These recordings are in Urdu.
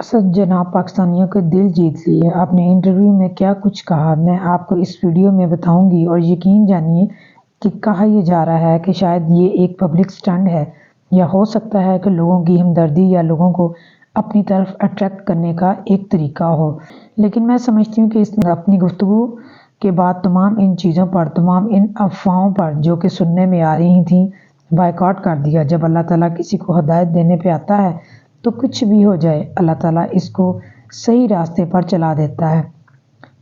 اسد جناب پاکستانیوں کے دل جیت لیے، آپ نے انٹرویو میں کیا کچھ کہا میں آپ کو اس ویڈیو میں بتاؤں گی، اور یقین جانیے کہ کہا یہ جا رہا ہے کہ شاید یہ ایک پبلک سٹنٹ ہے، یا ہو سکتا ہے کہ لوگوں کی ہمدردی یا لوگوں کو اپنی طرف اٹریکٹ کرنے کا ایک طریقہ ہو۔ لیکن میں سمجھتی ہوں کہ اس نے اپنی گفتگو کے بعد تمام ان چیزوں پر، تمام ان افواہوں پر جو کہ سننے میں آ رہی تھیں، بائیکاٹ کر دیا۔ جب اللہ تعالیٰ کسی کو ہدایت دینے پہ آتا ہے تو کچھ بھی ہو جائے اللہ تعالیٰ اس کو صحیح راستے پر چلا دیتا ہے۔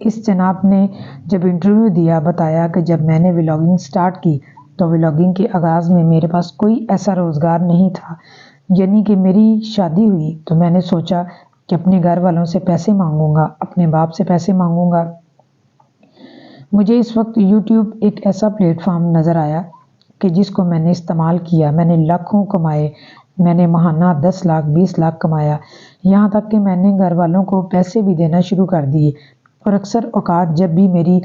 اس جناب نے جب انٹرویو دیا، بتایا کہ جب میں نے ولاگنگ سٹارٹ کی تو ولاگنگ کے آغاز میں میرے پاس کوئی ایسا روزگار نہیں تھا، یعنی کہ میری شادی ہوئی تو میں نے سوچا کہ اپنے گھر والوں سے پیسے مانگوں گا، اپنے باپ سے پیسے مانگوں گا۔ مجھے اس وقت یوٹیوب ایک ایسا پلیٹ فارم نظر آیا کہ جس کو میں نے استعمال کیا، میں نے لاکھوں کمائے، میں نے ماہانہ 10 لاکھ 20 لاکھ کمایا، یہاں تک کہ میں نے گھر والوں کو پیسے بھی دینا شروع کر دیے۔ اور اکثر اوقات جب بھی میری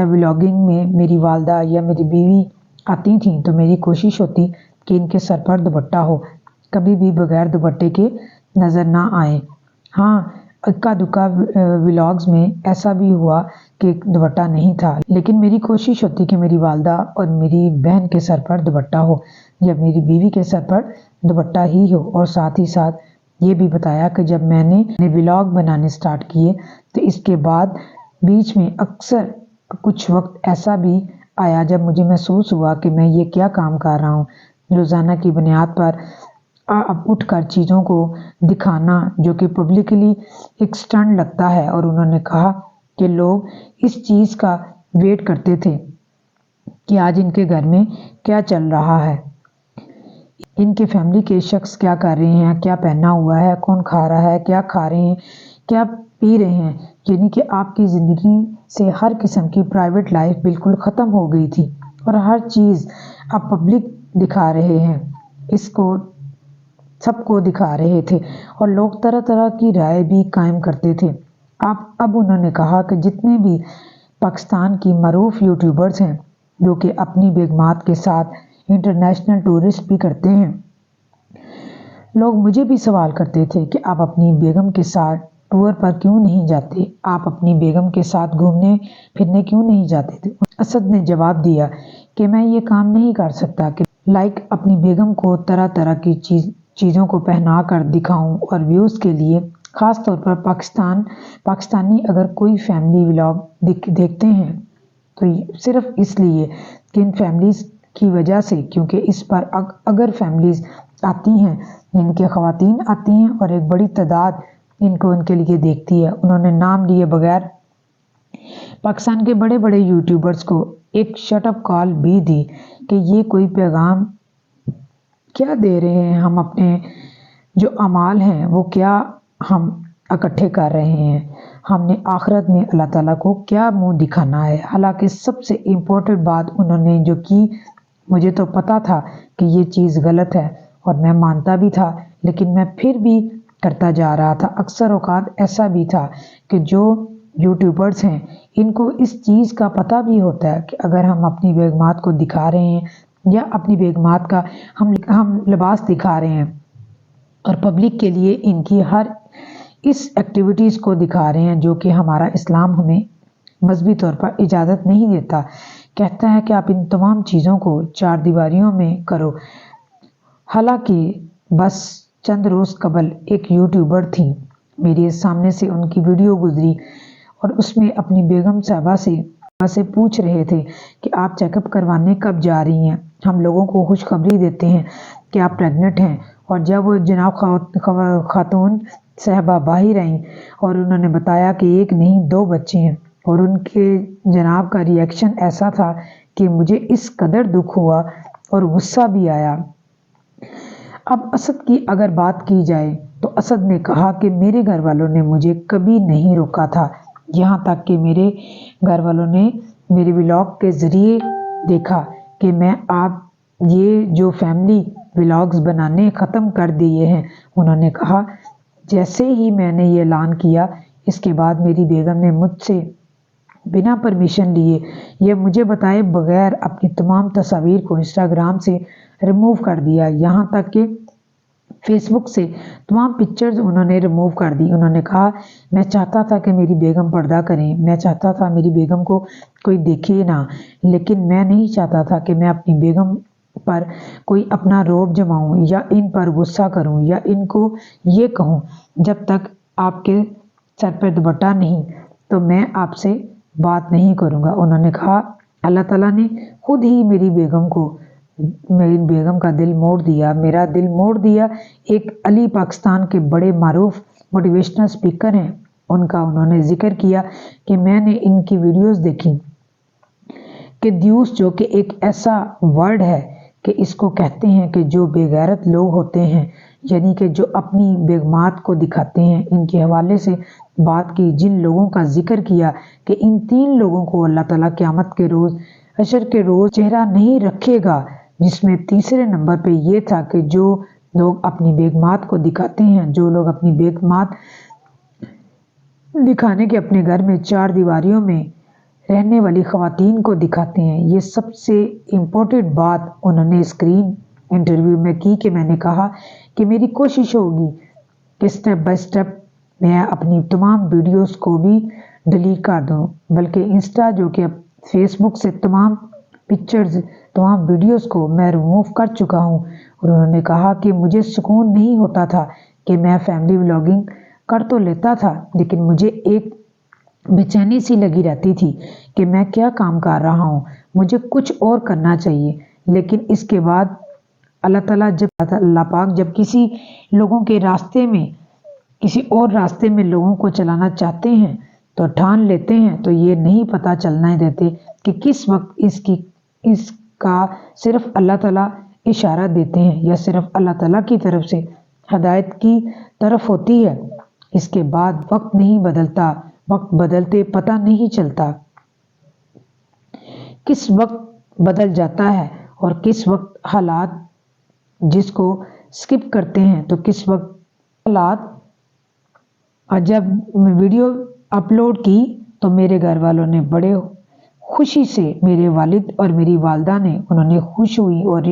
ولاگنگ میں میری والدہ یا میری بیوی آتی تھیں تو میری کوشش ہوتی کہ ان کے سر پر دوپٹہ ہو، کبھی بھی بغیر دوپٹے کے نظر نہ آئیں۔ ہاں، اکا دکا ولاگز میں ایسا بھی ہوا کہ دوپٹہ نہیں تھا، لیکن میری کوشش ہوتی کہ میری والدہ اور میری بہن کے سر پر دوپٹہ ہو یا میری بیوی کے سر پر دوپٹہ ہی ہو۔ اور ساتھ ہی ساتھ یہ بھی بتایا کہ جب میں نے ولاگ بنانے سٹارٹ کیے تو اس کے بعد بیچ میں اکثر کچھ وقت ایسا بھی آیا جب مجھے محسوس ہوا کہ میں یہ کیا کام کر رہا ہوں، روزانہ کی بنیاد پر اٹھ کر چیزوں کو دکھانا جو کہ پبلکلی ایک سٹنٹ لگتا ہے۔ اور انہوں نے کہا کہ لوگ اس چیز کا ویٹ کرتے تھے کہ آج ان کے گھر میں کیا چل رہا ہے، ان کے فیملی کے شخص کیا کر رہے ہیں، کیا پہنا ہوا ہے، کون کھا رہا ہے، کیا کھا رہے ہیں، کیا پی رہے ہیں، یعنی کہ آپ کی زندگی سے ہر قسم کی پرائیویٹ لائف بالکل ختم ہو گئی تھی اور ہر چیز آپ پبلک دکھا رہے ہیں، اس کو سب کو دکھا رہے تھے اور لوگ طرح طرح کی رائے بھی قائم کرتے تھے۔ اب انہوں نے کہا کہ جتنے بھی پاکستان کی معروف یوٹیوبرز ہیں جو کہ اپنی بیگمات کے ساتھ انٹرنیشنل ٹورسٹ بھی کرتے ہیں، لوگ مجھے بھی سوال کرتے تھے کہ آپ اپنی بیگم کے ساتھ ٹور پر کیوں نہیں جاتے، آپ اپنی بیگم کے ساتھ گھومنے پھرنے کیوں نہیں جاتے تھے۔ اسد نے جواب دیا کہ میں یہ کام نہیں کر سکتا کہ اپنی بیگم کو طرح طرح کی چیزوں کو پہنا کر دکھاؤں اور ویوز کے لیے، خاص طور پر پاکستانی اگر کوئی فیملی ولاگ دیکھتے ہیں تو صرف اس لیے کہ ان فیملیز کی وجہ سے، کیونکہ اس پر اگر فیملیز آتی ہیں، ان کے خواتین آتی ہیں اور ایک بڑی تعداد ان کے لیے دیکھتی ہے۔ انہوں نے نام لیے بغیر پاکستان کے بڑے بڑے یوٹیوبرز کو ایک شٹ اپ کال بھی دی کہ یہ کوئی پیغام کیا دے رہے ہیں، ہم اپنے جو اعمال ہیں وہ کیا ہم اکٹھے کر رہے ہیں، ہم نے آخرت میں اللہ تعالیٰ کو کیا منہ دکھانا ہے۔ حالانکہ سب سے امپورٹنٹ بات انہوں نے جو کی، مجھے تو پتا تھا کہ یہ چیز غلط ہے اور میں مانتا بھی تھا، لیکن میں پھر بھی کرتا جا رہا تھا۔ اکثر اوقات ایسا بھی تھا کہ جو یوٹیوبرز ہیں ان کو اس چیز کا پتہ بھی ہوتا ہے کہ اگر ہم اپنی بیگمات کو دکھا رہے ہیں یا اپنی بیگمات کا ہم لباس دکھا رہے ہیں اور پبلک کے لیے ان کی ہر اس ایکٹیویٹیز کو دکھا رہے ہیں جو کہ ہمارا اسلام ہمیں مذہبی طور پر اجازت نہیں دیتا، کہتا ہے کہ آپ ان تمام چیزوں کو 4 دیواریوں میں کرو۔ حالانکہ بس چند روز قبل ایک یوٹیوبر تھی، میرے سامنے سے ان کی ویڈیو گزری اور اس میں اپنی بیگم صاحبہ سے پوچھ رہے تھے کہ آپ چیک اپ کروانے کب جا رہی ہیں، ہم لوگوں کو خوشخبری دیتے ہیں کہ آپ پریگننٹ ہیں۔ اور جب وہ جناب خاتون صاحبہ باہر آئیں اور انہوں نے بتایا کہ 1 نہیں 2 بچے ہیں، اور ان کے جناب کا ریئیکشن ایسا تھا کہ مجھے اس قدر دکھ ہوا اور غصہ بھی آیا۔ اب اسد کی اگر بات کی جائے تو اسد نے کہا کہ میرے گھر والوں نے مجھے کبھی نہیں روکا تھا، یہاں تک کہ میرے گھر والوں نے میرے ولاگ کے ذریعے دیکھا کہ میں آپ یہ جو فیملی ولاگز بنانے ختم کر دیے ہیں۔ انہوں نے کہا جیسے ہی میں نے یہ اعلان کیا، اس کے بعد میری بیگم نے مجھ سے بنا پرمیشن لیے یہ مجھے بتائے بغیر اپنی تمام تصاویر کو انسٹاگرام سے ریموو کر دیا، یہاں تک کہ فیس بک سے تمام پکچرز انہوں نے ریموو کر دی۔ انہوں نے کہا میں چاہتا تھا کہ میری بیگم پردہ کریں، میں چاہتا تھا میری بیگم کو کوئی دیکھے نہ، لیکن میں نہیں چاہتا تھا کہ میں اپنی بیگم پر کوئی اپنا روب جماؤں یا ان پر غصہ کروں یا ان کو یہ کہوں جب تک آپ کے سر پر دوپٹہ نہیں تو میں آپ سے بات نہیں کروں گا۔ انہوں نے کہا اللہ تعالیٰ نے خود ہی میری بیگم کا دل موڑ دیا، میرا دل موڑ دیا۔ ایک علی پاکستان کے بڑے معروف موٹیویشنل سپیکر ہیں، ان کا انہوں نے ذکر کیا کہ میں نے ان کی ویڈیوز دیکھی کہ دیوس جو کہ ایک ایسا ورڈ ہے کہ اس کو کہتے ہیں کہ جو بے غیرت لوگ ہوتے ہیں، یعنی کہ جو اپنی بیگمات کو دکھاتے ہیں۔ ان کے حوالے سے بات کی، جن لوگوں کا ذکر کیا کہ ان 3 لوگوں کو اللہ تعالیٰ قیامت کے روز، حشر کے روز چہرہ نہیں رکھے گا، جس میں تیسرے نمبر پہ یہ تھا کہ جو لوگ اپنی بیگمات کو دکھاتے ہیں، جو لوگ اپنی بیگمات دکھانے کے اپنے گھر میں 4 دیواریوں میں رہنے والی خواتین کو دکھاتے ہیں۔ یہ سب سے امپورٹنٹ بات انہوں نے اسکرین انٹرویو میں کی کہ میں نے کہا کہ میری کوشش ہوگی کہ سٹیپ بائی سٹیپ میں اپنی تمام ویڈیوز کو بھی ڈیلیٹ کر دوں، بلکہ انسٹا جو کہ فیس بک سے تمام پکچرز، تمام ویڈیوز کو میں ریموو کر چکا ہوں۔ اور انہوں نے کہا کہ مجھے سکون نہیں ہوتا تھا کہ میں فیملی ولاگنگ کر تو لیتا تھا، لیکن مجھے ایک بے چینی سی لگی رہتی تھی کہ میں کیا کام کر رہا ہوں، مجھے کچھ اور کرنا چاہیے۔ لیکن اس کے بعد اللہ پاک جب کسی لوگوں کے راستے میں، کسی اور راستے میں لوگوں کو چلانا چاہتے ہیں تو ٹھان لیتے ہیں، تو یہ نہیں پتہ چلنا دیتے کہ کس وقت اس کا صرف اللہ تعالیٰ اشارہ دیتے ہیں یا صرف اللہ تعالیٰ کی طرف سے ہدایت کی طرف ہوتی ہے۔ اس کے بعد وقت نہیں بدلتا، وقت بدلتے پتہ نہیں چلتا کس وقت بدل جاتا ہے اور کس وقت حالات جس کو سکپ کرتے ہیں تو کس وقت حالات۔ اور جب ویڈیو اپلوڈ کی تو میرے گھر والوں نے بڑے خوشی سے، میرے والد اور میری والدہ نے، انہوں نے خوش ہوئی اور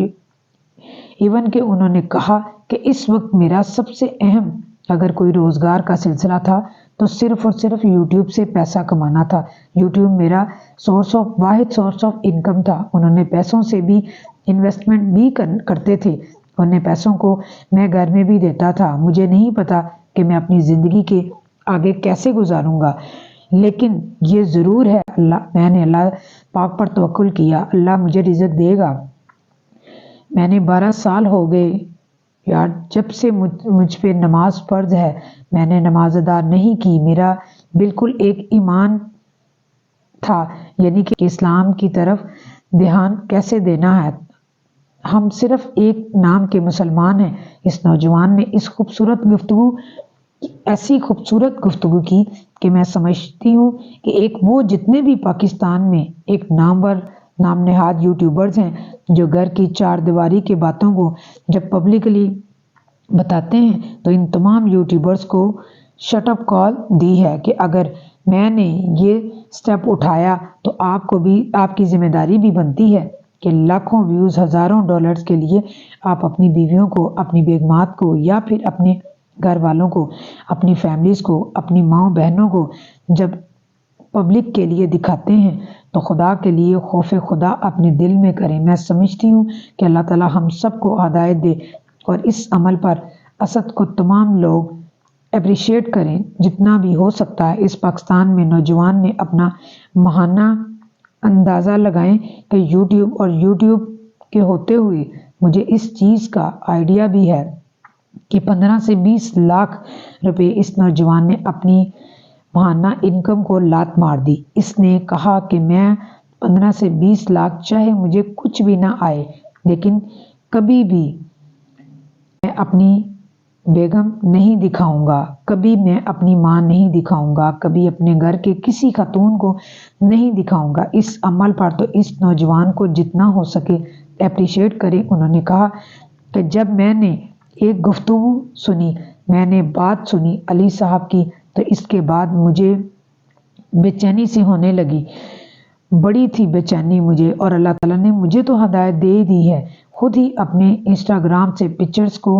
ایون کہ انہوں نے کہا کہ اس وقت میرا سب سے اہم اگر کوئی روزگار کا سلسلہ تھا تو صرف اور صرف یوٹیوب سے پیسہ کمانا تھا۔ یوٹیوب میرا واحد سورس آف انکم تھا۔ انہوں نے پیسوں سے بھی انویسٹمنٹ بھی کرتے تھے، انہیں پیسوں کو میں گھر میں بھی دیتا تھا۔ مجھے نہیں پتا کہ میں اپنی زندگی کے آگے کیسے گزاروں گا، لیکن یہ ضرور ہے میں نے اللہ پاک پر توکل کیا، اللہ مجھے رزق دے گا۔ میں نے 12 سال ہو گئے یار جب سے مجھ پہ نماز فرض ہے، میں نے نماز ادا نہیں کی۔ میرا بالکل ایک ایمان تھا، یعنی کہ اسلام کی طرف دھیان کیسے دینا ہے۔ ہم صرف ایک نام کے مسلمان ہیں۔ اس نوجوان نے اس ایسی خوبصورت گفتگو کی کہ میں سمجھتی ہوں کہ ایک وہ جتنے بھی پاکستان میں ایک نام نہاد یوٹیوبرز ہیں جو گھر کی 4 دیواری کی باتوں کو جب پبلکلی بتاتے ہیں تو ان تمام یوٹیوبرز کو شٹ اپ کال دی ہے کہ اگر میں نے یہ سٹیپ اٹھایا تو آپ کو بھی، آپ کی ذمہ داری بھی بنتی ہے کہ لاکھوں ویوز، ہزاروں ڈالرز کے لیے آپ اپنی بیویوں کو، اپنی بیگمات کو یا پھر اپنے گھر والوں کو، اپنی فیملیز کو، اپنی ماں بہنوں کو جب پبلک کے لیے دکھاتے ہیں تو خدا کے لیے خوف خدا اپنے دل میں کریں۔ میں سمجھتی ہوں کہ اللہ تعالیٰ ہم سب کو ہدایت دے اور اس عمل پر اسد کو تمام لوگ اپریشیٹ کریں جتنا بھی ہو سکتا ہے۔ اس پاکستان میں نوجوان نے اپنا ماہانہ اندازہ لگائیں کہ یوٹیوب کے ہوتے ہوئے مجھے اس چیز کا آئیڈیا بھی ہے کہ 15 سے 20 لاکھ روپے اس نوجوان نے اپنی ماہانہ انکم کو لات مار دی۔ اس نے کہا کہ میں 15 سے 20 لاکھ چاہے مجھے کچھ بھی نہ آئے، لیکن کبھی بھی میں اپنی بیگم نہیں دکھاؤں گا، کبھی میں اپنی ماں نہیں دکھاؤں گا، کبھی اپنے گھر کے کسی خاتون کو نہیں دکھاؤں گا۔ اس عمل پر تو اس نوجوان کو جتنا ہو سکے اپریشیٹ کریں۔ انہوں نے کہا کہ جب میں نے ایک گفتگو سنی، میں نے بات سنی علی صاحب کی، تو اس کے بعد مجھے بے چینی سی ہونے لگی، بڑی تھی بے چینی مجھے، اور اللہ تعالیٰ نے مجھے تو ہدایت دے دی ہے، خود ہی اپنے انسٹاگرام سے پکچرز کو